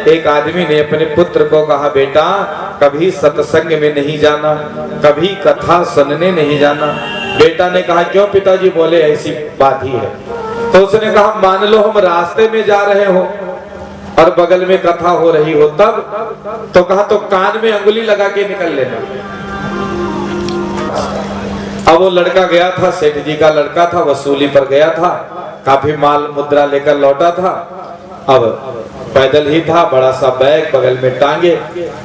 एक आदमी ने अपने पुत्र को कहा, बेटा कभी सत्संग में नहीं जाना, कभी कथा सुनने नहीं जाना। बेटा ने कहा, क्यों पिताजी? बोले ऐसी बात ही है। तो उसने कहा, मान लो हम रास्ते में जा रहे हो और बगल में कथा हो रही हो तब? तो कहा, तो कान में अंगुली लगा के निकल लेना। अब वो लड़का गया था, सेठ जी का लड़का था, वसूली पर गया था, काफी माल मुद्रा लेकर लौटा था। अब पैदल ही था, बड़ा सा बैग बगल में टांगे,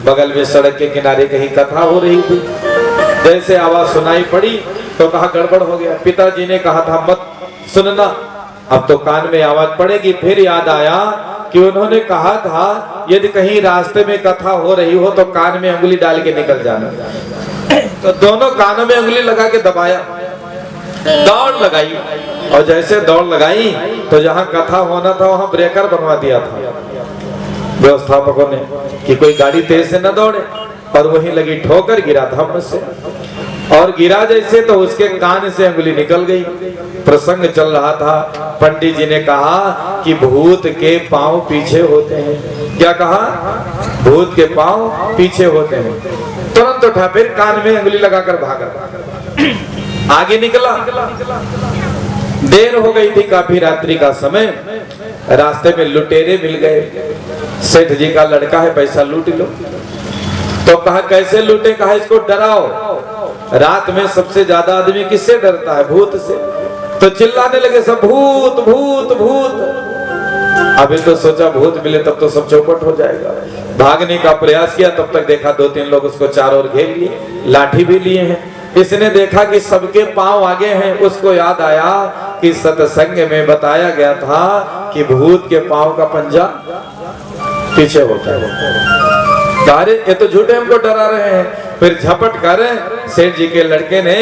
बगल में सड़क के किनारे कहीं कथा हो रही थी। जैसे आवाज सुनाई पड़ी तो कहा, गड़बड़ हो गया। पिताजी ने कहा था मत सुनना, अब तो कान में आवाज पड़ेगी। फिर याद आया कि उन्होंने कहा था यदि कहीं रास्ते में कथा हो रही हो तो कान में अंगुली डाल के निकल जाना। तो दोनों कानों में अंगुली लगा के दबाया, दौड़ लगाई, और जैसे दौड़ लगाई तो जहां कथा होना था वहां ब्रेकर बनवा दिया था व्यवस्थापकों ने कि कोई गाड़ी तेज से न दौड़े, और वहीं लगी ठोकर, गिरा था मुझसे, और गिरा जैसे तो उसके कान से अंगुली निकल गई। प्रसंग चल रहा था, पंडित जी ने कहा कि भूत के पांव पीछे होते हैं। क्या कहा? भूत के पांव पीछे होते हैं। तुरंत उठा, फिर कान में अंगुली लगाकर भागा, आगे निकला। देर हो गई थी, काफी रात्रि का समय। रास्ते में लुटेरे मिल गए। सेठ जी का लड़का है, पैसा लूट लो। तो कहा, कैसे लूटे? कहा, इसको डराओ। रात में सबसे ज्यादा आदमी किससे डरता है? भूत से। तो चिल्लाने लगे सब, भूत भूत भूत। अभी तो सोचा भूत मिले तब तो सब चौपट हो जाएगा। भागने का प्रयास किया, तब तक देखा 2-3 लोग उसको चारों ओर घेर लिए, लाठी भी लिए हैं। इसने देखा कि सबके पांव आगे हैं। उसको याद आया कि सत्संग में बताया गया था कि भूत के पांव का पंजा पीछे होता है। अरे ये तो झूठे हमको डरा रहे हैं। फिर झपट कर सेठ जी के लड़के ने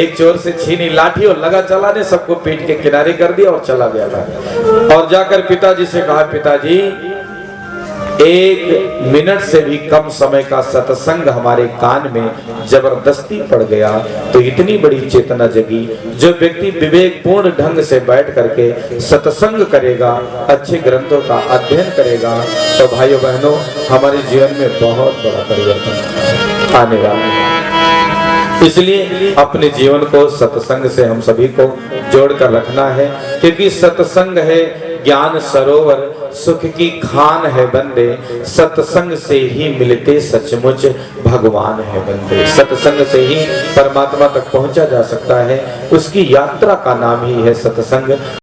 एक चोर से छीनी लाठी और लगा चलाने, सबको पीट के किनारे कर दिया और चला गया था। और जाकर पिताजी से कहा, पिताजी 1 मिनट से भी कम समय का सत्संग हमारे कान में जबरदस्ती पड़ गया तो इतनी बड़ी चेतना जगी। जो व्यक्ति विवेकपूर्ण ढंग से बैठ करके सत्संग करेगा, अच्छे ग्रंथों का अध्ययन करेगा, तो भाइयों बहनों हमारे जीवन में बहुत बड़ा परिवर्तन आने वाला है। इसलिए अपने जीवन को सत्संग से हम सभी को जोड़कर रखना है, क्योंकि सत्संग है ज्ञान सरोवर, सुख की खान है बंदे। सत्संग से ही मिलते सचमुच भगवान है बंदे। सत्संग से ही परमात्मा तक पहुंचा जा सकता है। उसकी यात्रा का नाम ही है सत्संग।